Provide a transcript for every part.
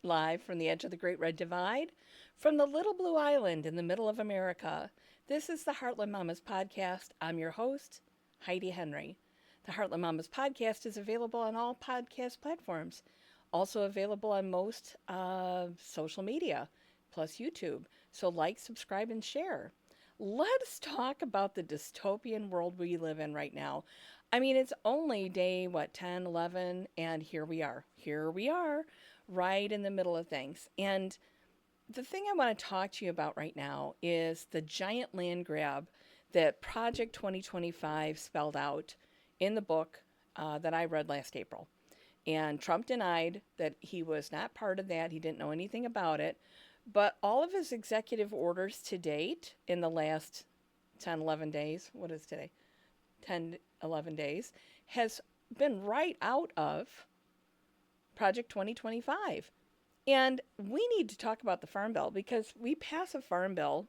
live from the edge of the Great Red Divide, from the Little Blue Island in the middle of America. This is the Heartland Mamas podcast. I'm your host, Heidi Henry. The Heartland Mamas podcast is available on all podcast platforms, also available on most social media, plus YouTube. So like, subscribe, and share. Let's talk about the dystopian world we live in right now. I mean, it's only day, 10, 11, and here we are. Here we are, right in the middle of things. And the thing I want to talk to you about right now is the giant land grab that Project 2025 spelled out in the book that I read last April. And Trump denied that he was not part of that. He didn't know anything about it. But all of his executive orders to date in the last 10, 11 days, what is today? 10, 11 days, has been right out of Project 2025. And we need to talk about the Farm Bill because we pass a Farm Bill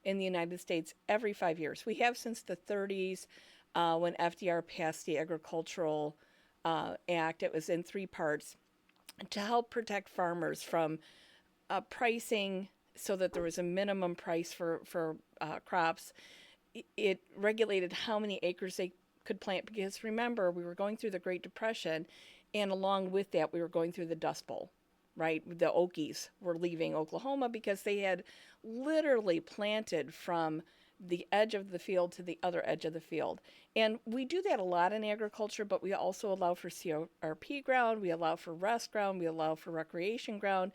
in the United States every 5 years. We have since the 30s when FDR passed the Agricultural Act. It was in three parts to help protect farmers from pricing so that there was a minimum price for crops. It regulated how many acres they could plant because remember, we were going through the Great Depression, and along with that, we were going through the Dust Bowl, right? The Okies were leaving Oklahoma because they had literally planted from the edge of the field to the other edge of the field. And we do that a lot in agriculture, but we also allow for CRP ground, we allow for rest ground, we allow for recreation ground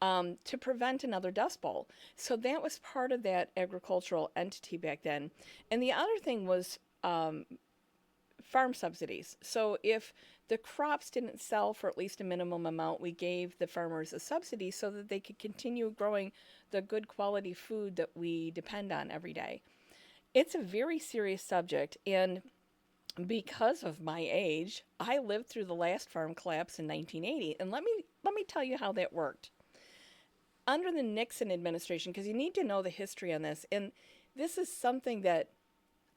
to prevent another Dust Bowl. So that was part of that agricultural entity back then. And the other thing was farm subsidies. So if the crops didn't sell for at least a minimum amount, we gave the farmers a subsidy so that they could continue growing the good quality food that we depend on every day. It's a very serious subject, and because of my age, I lived through the last farm collapse in 1980, and let me tell you how that worked. Under the Nixon administration, because you need to know the history on this, and this is something that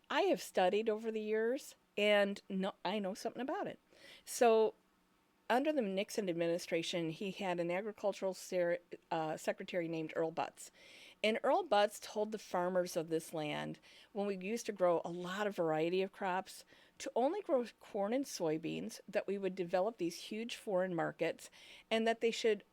I have studied over the years, and I know something about it. So, under the Nixon administration, he had an agricultural secretary named Earl Butz. And Earl Butz told the farmers of this land, when we used to grow a lot of variety of crops, to only grow corn and soybeans, that we would develop these huge foreign markets, and that they should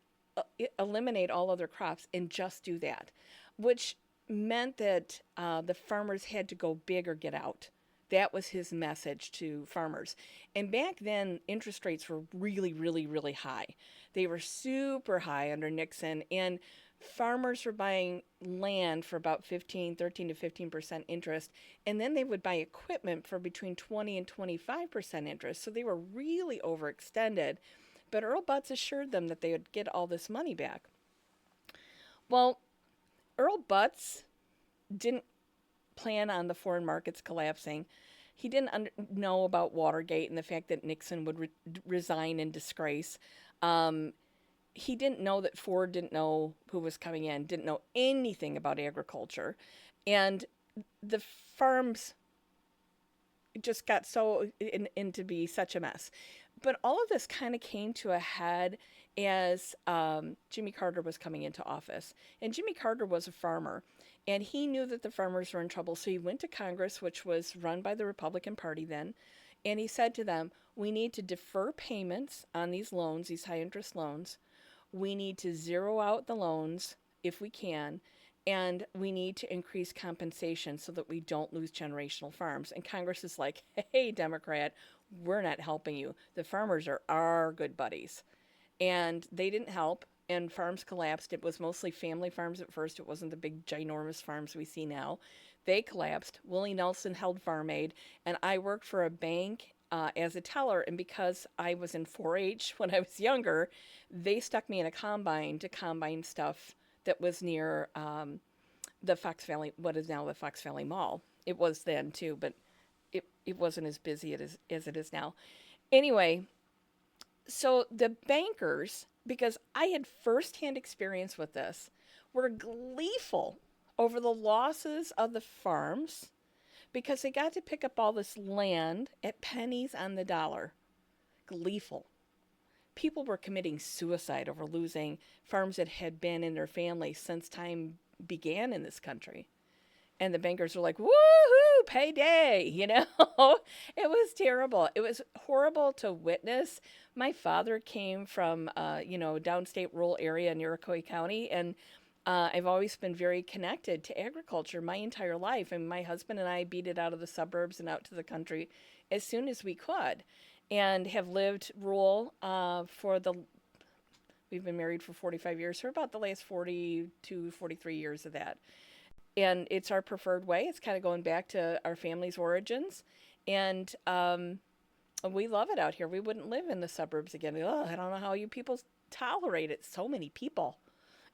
eliminate all other crops and just do that, which meant that the farmers had to go big or get out. That was his message to farmers. And back then, interest rates were really, really, really high. They were super high under Nixon, and farmers were buying land for about 13 to 15% interest, and then they would buy equipment for between 20 and 25% interest. So they were really overextended. But Earl Butz assured them that they would get all this money back. Well, Earl Butz didn't plan on the foreign markets collapsing. He didn't know about Watergate and the fact that Nixon would resign in disgrace. He didn't know that Ford didn't know who was coming in, didn't know anything about agriculture. And the farms just got so into be such a mess. But all of this kind of came to a head as Jimmy Carter was coming into office. And Jimmy Carter was a farmer, and he knew that the farmers were in trouble. So he went to Congress, which was run by the Republican Party then, and he said to them, we need to defer payments on these loans, these high interest loans. We need to zero out the loans if we can, and we need to increase compensation so that we don't lose generational farms. And Congress is like, hey, Democrat, we're not helping you. The farmers are our good buddies. And they didn't help, and farms collapsed. It was mostly family farms at first. It wasn't the big, ginormous farms we see now. They collapsed. Willie Nelson held Farm Aid, and I worked for a bank as a teller. And because I was in 4-H when I was younger, they stuck me in a combine to combine stuff that was near the Fox Valley, what is now the Fox Valley Mall. It was then too, but it wasn't as busy as it is now. Anyway, so the bankers, because I had firsthand experience with this, were gleeful over the losses of the farms because they got to pick up all this land at pennies on the dollar. Gleeful. people were committing suicide over losing farms that had been in their family since time began in this country. And the bankers were like, woohoo, payday, you know? It was terrible. It was horrible to witness. My father came from, downstate rural area in Iroquois County, and I've always been very connected to agriculture my entire life. And my husband and I beat it out of the suburbs and out to the country as soon as we could, and have lived rural we've been married for 45 years, for about the last 42, 43 years of that. And it's our preferred way. It's kind of going back to our family's origins. And we love it out here. We wouldn't live in the suburbs again. Oh, I don't know how you people tolerate it. So many people,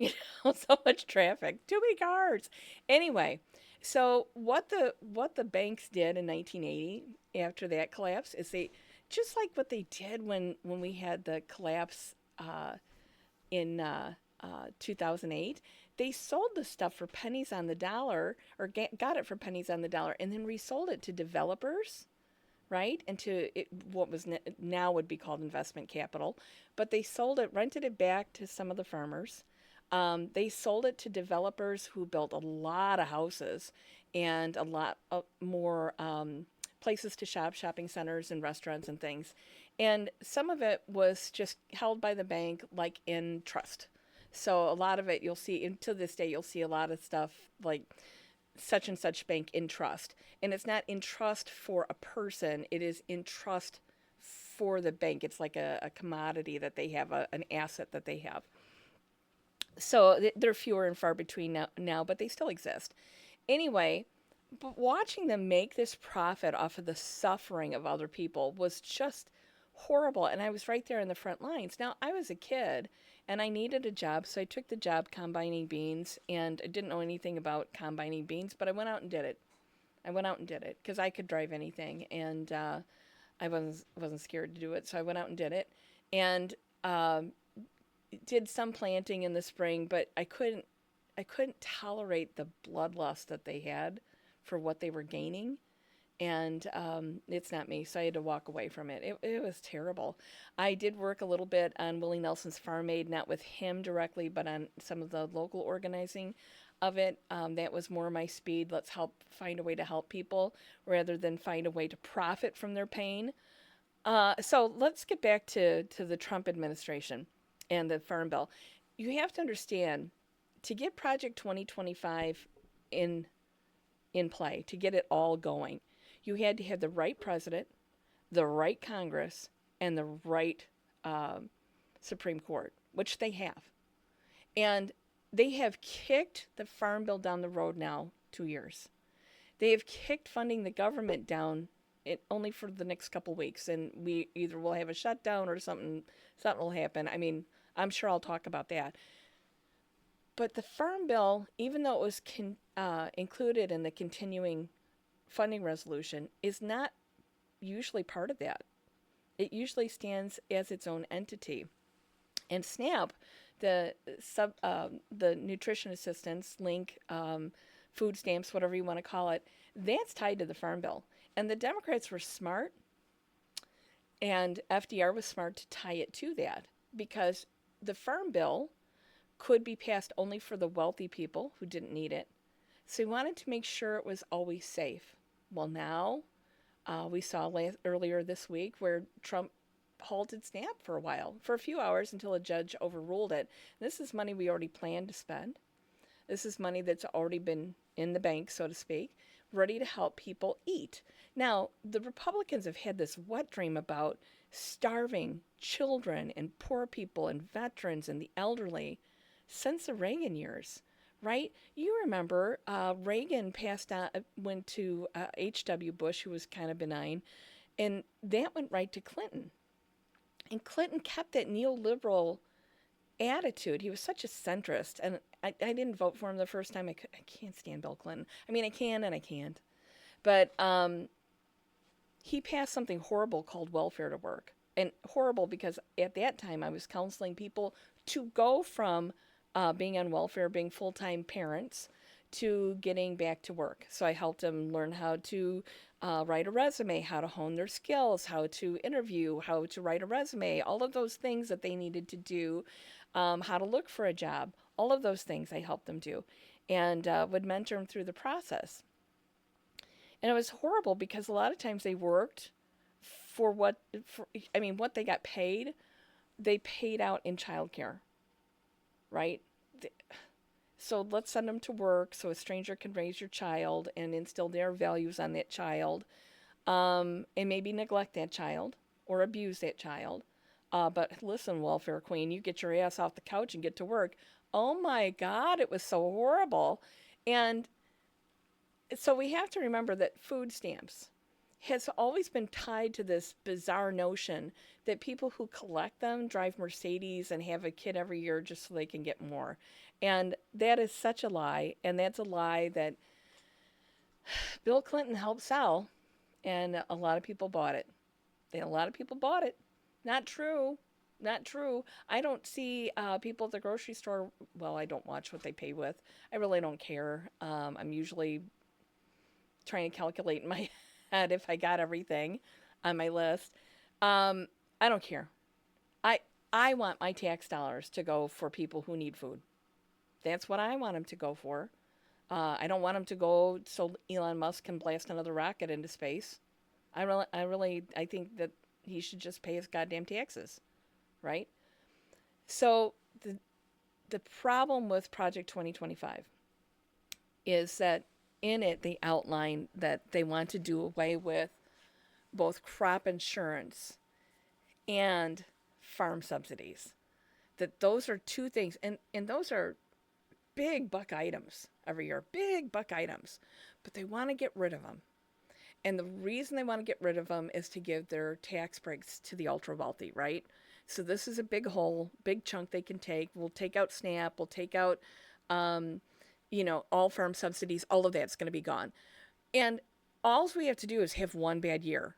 so much traffic, too many cars. Anyway, so what the banks did in 1980 after that collapse is they, just like what they did when we had the collapse in 2008, they sold the stuff for pennies on the dollar, or got it for pennies on the dollar, and then resold it to developers, right? And to what was now would be called investment capital. But they sold it, rented it back to some of the farmers. They sold it to developers who built a lot of houses and a lot more places to shop, shopping centers and restaurants and things. And some of it was just held by the bank, like in trust. So a lot of it you'll see, and to this day, you'll see a lot of stuff like such and such bank in trust. And it's not in trust for a person, it is in trust for the bank. It's like a commodity that they have, an asset that they have. So they're fewer and far between now, but they still exist. Anyway, but watching them make this profit off of the suffering of other people was just horrible. And I was right there in the front lines. Now, I was a kid and I needed a job, so I took the job combining beans, and I didn't know anything about combining beans, but I went out and did it. I went out and did it because I could drive anything, and I wasn't scared to do it, so I went out and did it, and did some planting in the spring, but I couldn't tolerate the bloodlust that they had for what they were gaining. And it's not me, so I had to walk away from it. It was terrible. I did work a little bit on Willie Nelson's Farm Aid, not with him directly, but on some of the local organizing of it. That was more my speed. Let's find a way to help people rather than find a way to profit from their pain. So let's get back to the Trump administration and the Farm Bill. You have to understand, to get Project 2025 in play, to get it all going, you had to have the right president, the right Congress, and the right Supreme Court, which they have. And they have kicked the Farm Bill down the road now 2 years. They have kicked funding the government down only for the next couple weeks, and we either will have a shutdown or something will happen. I mean, I'm sure I'll talk about that. But the Farm Bill, even though it was included in the continuing funding resolution, is not usually part of that. It usually stands as its own entity. And SNAP, the nutrition assistance, link, food stamps, whatever you want to call it, that's tied to the Farm Bill. And the Democrats were smart, and FDR was smart to tie it to that, because the Farm Bill could be passed only for the wealthy people who didn't need it. So he wanted to make sure it was always safe. Well, now we saw earlier this week where Trump halted SNAP for a while, for a few hours, until a judge overruled it. This is money we already planned to spend. This is money that's already been in the bank, so to speak, ready to help people eat. Now, the Republicans have had this wet dream about starving children and poor people and veterans and the elderly since the Reagan years. Right? You remember Reagan went to H.W. Bush, who was kind of benign, and that went right to Clinton. And Clinton kept that neoliberal attitude. He was such a centrist, and I didn't vote for him the first time. I can't stand Bill Clinton. I mean, I can and I can't. But he passed something horrible called welfare to work. And horrible because at that time I was counseling people to go from being on welfare, being full-time parents, to getting back to work. So I helped them learn how to write a resume, how to hone their skills, how to interview, how to write a resume, all of those things that they needed to do, how to look for a job, all of those things I helped them do and would mentor them through the process. And it was horrible because a lot of times they worked what they got paid, they paid out in childcare, right? So let's send them to work so a stranger can raise your child and instill their values on that child, and maybe neglect that child or abuse that child. But listen, welfare queen, you get your ass off the couch and get to work. Oh my God, it was so horrible. And so we have to remember that food stamps has always been tied to this bizarre notion that people who collect them drive Mercedes and have a kid every year just so they can get more. And that is such a lie. And that's a lie that Bill Clinton helped sell. And a lot of people bought it. And a lot of people bought it. Not true. Not true. I don't see people at the grocery store. Well, I don't watch what they pay with. I really don't care. I'm usually trying to calculate in my head if I got everything on my list. I don't care. I I want my tax dollars to go for people who need food. That's what I want them to go for. I don't want them to go so Elon Musk can blast another rocket into space. I think that he should just pay his goddamn taxes, right? So the problem with Project 2025 is that in it they outline that they want to do away with both crop insurance and farm subsidies. That those are two things, and those are big buck items every year, big buck items, but they want to get rid of them. And the reason they want to get rid of them is to give their tax breaks to the ultra wealthy, right? So this is a big hole, big chunk they can take. We'll take out SNAP, we'll take out, all farm subsidies, all of that's going to be gone. And all we have to do is have one bad year.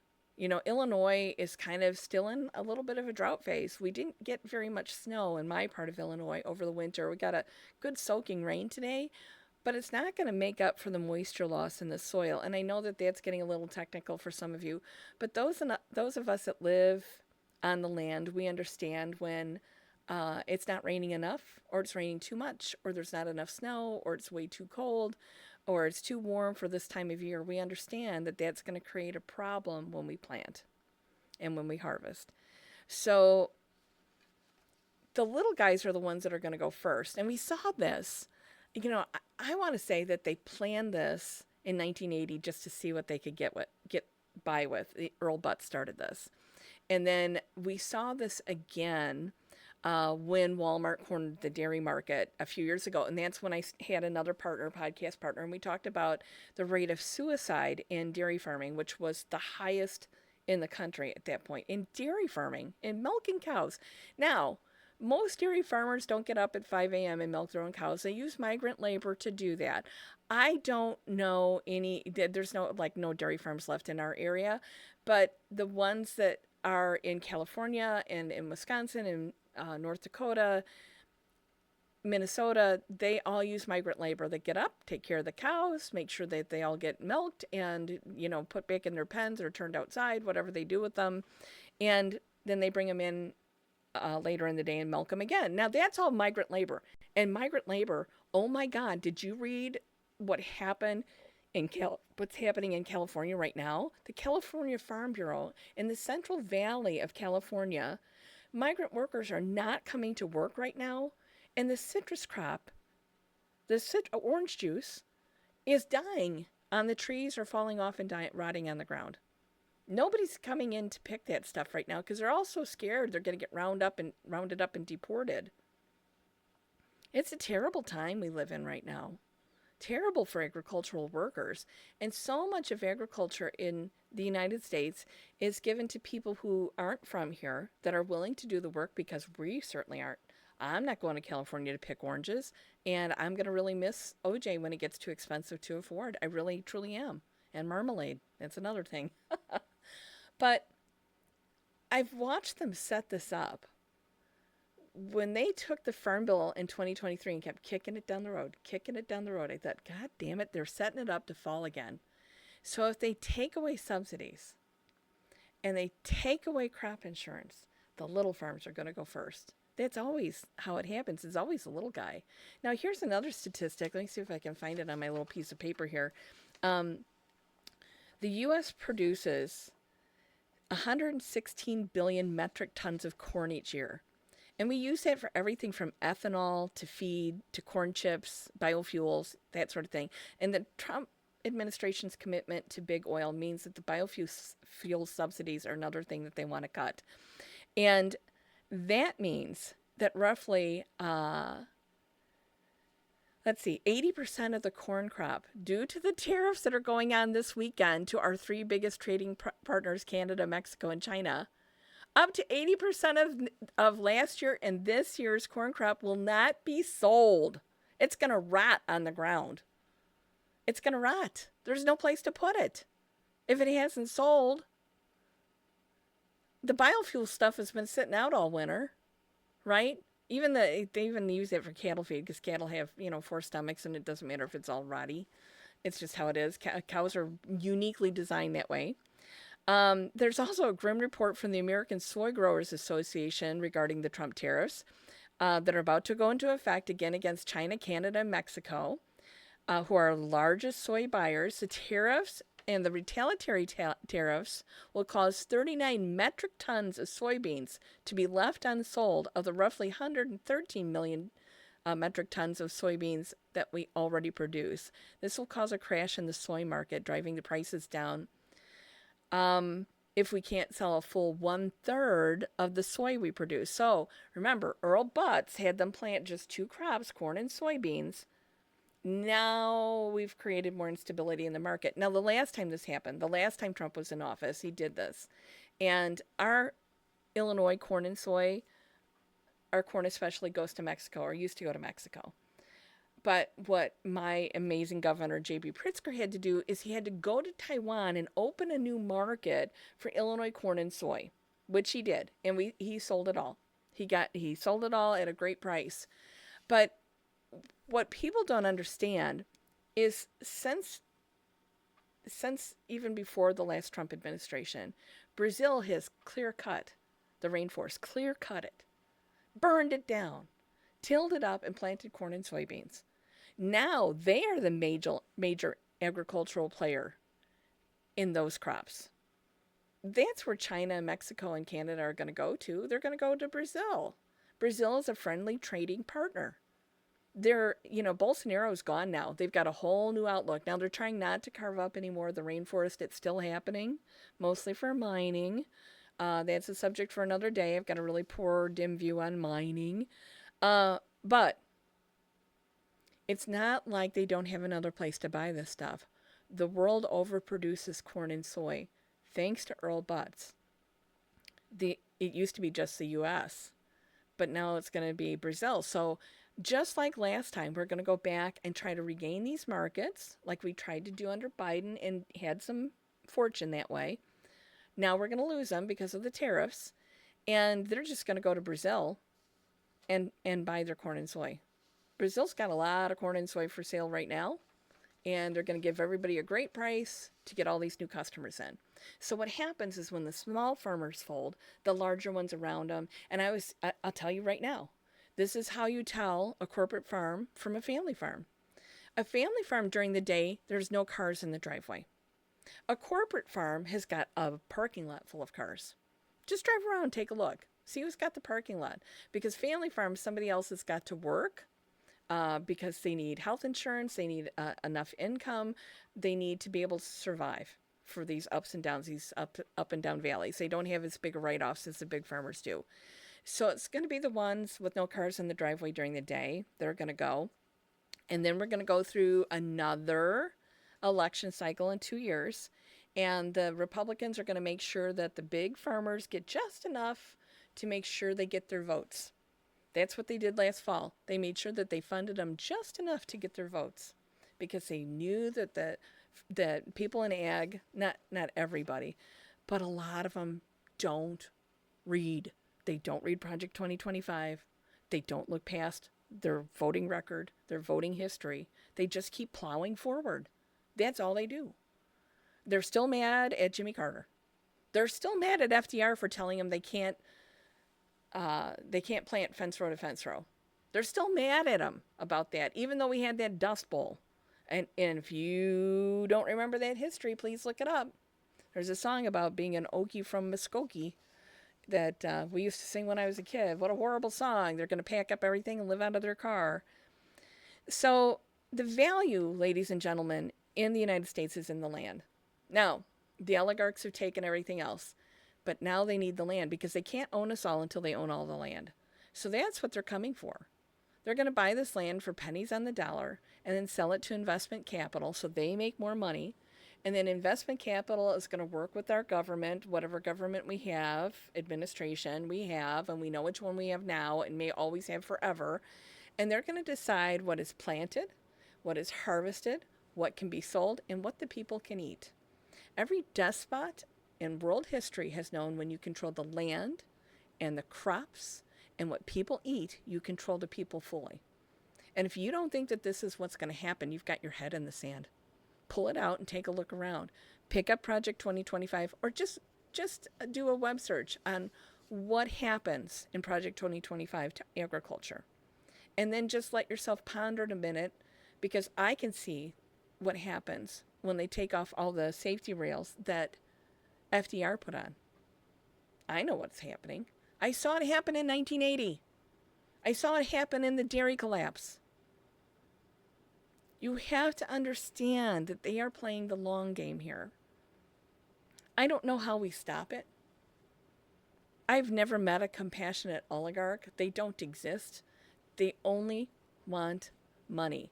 Illinois is kind of still in a little bit of a drought phase. We didn't get very much snow in my part of Illinois over the winter. We got a good soaking rain today, but it's not going to make up for the moisture loss in the soil. And I know that that's getting a little technical for some of you, but those of us that live on the land, we understand when it's not raining enough, or it's raining too much, or there's not enough snow, or it's way too cold, or it's too warm for this time of year. We understand that that's going to create a problem when we plant and when we harvest. So the little guys are the ones that are going to go first. And we saw this. I want to say that they planned this in 1980 just to see what they could get by with. Earl Butz started this. And then we saw this again when Walmart cornered the dairy market a few years ago. And that's when I had another podcast partner, and we talked about the rate of suicide in dairy farming, which was the highest in the country at that point, in dairy farming, in milking cows. Now, most dairy farmers don't get up at 5 a.m. and milk their own cows. They use migrant labor to do that. I don't know there's no dairy farms left in our area, but the ones that are in California and in Wisconsin and North Dakota, Minnesota, they all use migrant labor. They get up, take care of the cows, make sure that they all get milked and, put back in their pens or turned outside, whatever they do with them. And then they bring them in later in the day and milk them again. Now, that's all migrant labor. And migrant labor, oh my God, did you read what happened what's happening in California right now? The California Farm Bureau in the Central Valley of California, migrant workers are not coming to work right now, and the citrus crop, orange juice, is dying on the trees or falling off and rotting on the ground. Nobody's coming in to pick that stuff right now because they're all so scared they're going to get rounded up and deported. It's a terrible time we live in right now. Terrible for agricultural workers. And so much of agriculture in the United States is given to people who aren't from here, that are willing to do the work, because we certainly aren't. I'm not going to California to pick oranges, and I'm going to really miss OJ when it gets too expensive to afford. I really, truly am. And marmalade. That's another thing. But I've watched them set this up. When they took the Farm Bill in 2023 and kept kicking it down the road, I thought, God damn it, they're setting it up to fall again. So if they take away subsidies and they take away crop insurance, the little farms are going to go first. That's always how it happens. It's always the little guy. Now, here's another statistic. Let me see if I can find it on my little piece of paper here. The U.S. produces 116 billion metric tons of corn each year. And we use that for everything from ethanol to feed to corn chips, biofuels, that sort of thing. And the Trump administration's commitment to big oil means that the biofuel subsidies are another thing that they want to cut. And that means that roughly, 80% of the corn crop, due to the tariffs that are going on this weekend to our three biggest trading partners, Canada, Mexico, and China, up to 80% of last year and this year's corn crop will not be sold. It's going to rot on the ground. It's going to rot. There's no place to put it. If it hasn't sold, the biofuel stuff has been sitting out all winter, right? They even use it for cattle feed because cattle have, 4 stomachs, and it doesn't matter if it's all rotty. It's just how it is. Cows are uniquely designed that way. There's also a grim report from the American Soy Growers Association regarding the Trump tariffs that are about to go into effect again against China, Canada, and Mexico, who are our largest soy buyers. The tariffs and the retaliatory tariffs will cause 39 metric tons of soybeans to be left unsold of the roughly 113 million metric tons of soybeans that we already produce. This will cause a crash in the soy market, driving the prices down. If we can't sell a full 1/3 of the soy we produce. So remember, Earl Butz had them plant just 2 crops, corn and soybeans. Now we've created more instability in the market. Now, the last time this happened, the last time Trump was in office, he did this. And our Illinois corn and soy, our corn especially, goes to Mexico, or used to go to Mexico. But what my amazing governor, J.B. Pritzker, had to do is he had to go to Taiwan and open a new market for Illinois corn and soy, which he did. And he sold it all. He sold it all at a great price. But what people don't understand is since even before the last Trump administration, Brazil has clear-cut the rainforest, clear-cut it, burned it down, tilled it up, and planted corn and soybeans. Now they are the major agricultural player in those crops. That's where China, Mexico, and Canada are going to go to. They're going to go to Brazil. Brazil is a friendly trading partner. Bolsonaro's gone now. They've got a whole new outlook. Now they're trying not to carve up any more of the rainforest. It's still happening, mostly for mining. That's a subject for another day. I've got a really poor, dim view on mining. But it's not like they don't have another place to buy this stuff. The world overproduces corn and soy, thanks to Earl Butz. It used to be just the U.S., but now it's going to be Brazil. So just like last time, we're going to go back and try to regain these markets like we tried to do under Biden and had some fortune that way. Now we're going to lose them because of the tariffs, and they're just going to go to Brazil and buy their corn and soy. Brazil's got a lot of corn and soy for sale right now, and they're going to give everybody a great price to get all these new customers in. So what happens is when the small farmers fold, the larger ones around them, and I'll tell you right now, this is how you tell a corporate farm from a family farm. A family farm during the day, there's no cars in the driveway. A corporate farm has got a parking lot full of cars. Just drive around, take a look. See who's got the parking lot. Because family farms, somebody else has got to work because they need health insurance, they need enough income, they need to be able to survive for these ups and downs, these up and down valleys. They don't have as big a write-offs as the big farmers do. So it's going to be the ones with no cars in the driveway during the day. They're going to go. And then we're going to go through another election cycle in 2 years. And the Republicans are going to make sure that the big farmers get just enough to make sure they get their votes. That's what they did last fall. They made sure that they funded them just enough to get their votes because they knew that the people in ag, not everybody, but a lot of them don't read. They don't read Project 2025. They don't look past their voting record, their voting history. They just keep plowing forward. That's all they do. They're still mad at Jimmy Carter. They're still mad at FDR for telling them they can't plant fence row to fence row. They're still mad at him about that, even though we had that Dust Bowl. And if you don't remember that history, please look it up. There's a song about being an Okie from Muskogee that we used to sing when I was a kid. What a horrible song. They're going to pack up everything and live out of their car. So the value, ladies and gentlemen, in the United States is in the land. Now, the oligarchs have taken everything else, but now they need the land because they can't own us all until they own all the land. So that's what they're coming for. They're going to buy this land for pennies on the dollar and then sell it to investment capital so they make more money. And then investment capital is going to work with our government, whatever government we have, administration we have, and we know which one we have now and may always have forever. And they're going to decide what is planted, what is harvested, what can be sold, and what the people can eat. Every despot in world history has known when you control the land and the crops and what people eat, you control the people fully. And if you don't think that this is what's going to happen, you've got your head in the sand. Pull it out and take a look around. Pick up Project 2025 or just do a web search on what happens in Project 2025 to agriculture. And then just let yourself ponder it a minute, because I can see what happens when they take off all the safety rails that FDR put on. I know what's happening. I saw it happen in 1980. I saw it happen in the dairy collapse. You have to understand that they are playing the long game here. I don't know how we stop it. I've never met a compassionate oligarch. They don't exist. They only want money.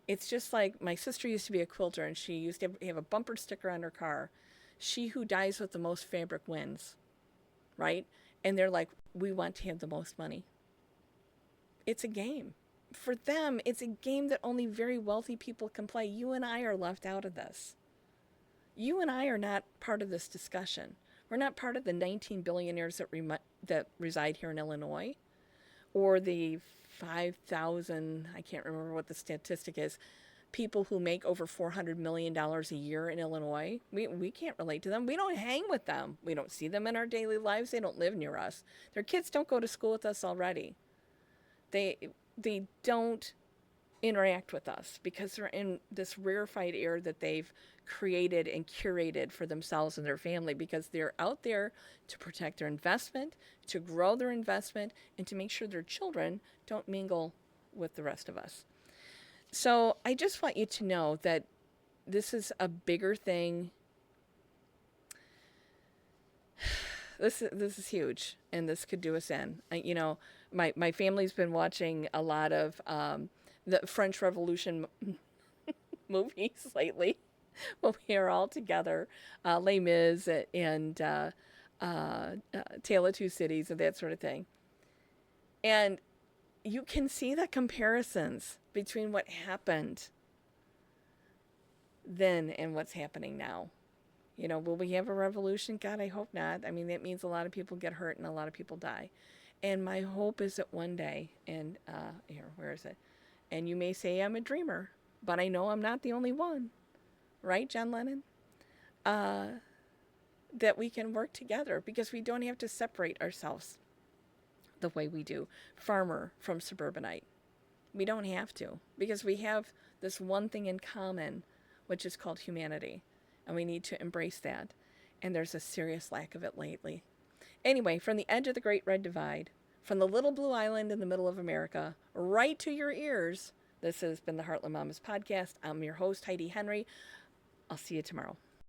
It's just like my sister used to be a quilter, and she used to have a bumper sticker on her car. She who dies with the most fabric wins, right? And they're like, we want to have the most money. It's a game. For them, it's a game that only very wealthy people can play. You and I are left out of this. You and I are not part of this discussion. We're not part of the 19 billionaires that reside here in Illinois, or the 5,000, I can't remember what the statistic is, people who make over $400 million a year in Illinois. We can't relate to them. We don't hang with them. We don't see them in our daily lives. They don't live near us. Their kids don't go to school with us already. They don't interact with us because they're in this rarefied air that they've created and curated for themselves and their family, because they're out there to protect their investment, to grow their investment, and to make sure their children don't mingle with the rest of us. So I just want you to know that this is a bigger thing. This is huge, and this could do us in. My family's been watching a lot of the French Revolution movies lately when we are all together, Les Mis and Tale of Two Cities and that sort of thing. And you can see the comparisons between what happened then and what's happening now. Will we have a revolution? God, I hope not. I mean, that means a lot of people get hurt and a lot of people die. And my hope is that one day, and where is it? And you may say I'm a dreamer, but I know I'm not the only one. Right, John Lennon? That we can work together, because we don't have to separate ourselves the way we do. Farmer from suburbanite. We don't have to, because we have this one thing in common, which is called humanity. And we need to embrace that. And there's a serious lack of it lately. Anyway, from the edge of the Great Red Divide, from the little blue island in the middle of America, right to your ears, this has been the Heartland Mamas Podcast. I'm your host, Heidi Henry. I'll see you tomorrow.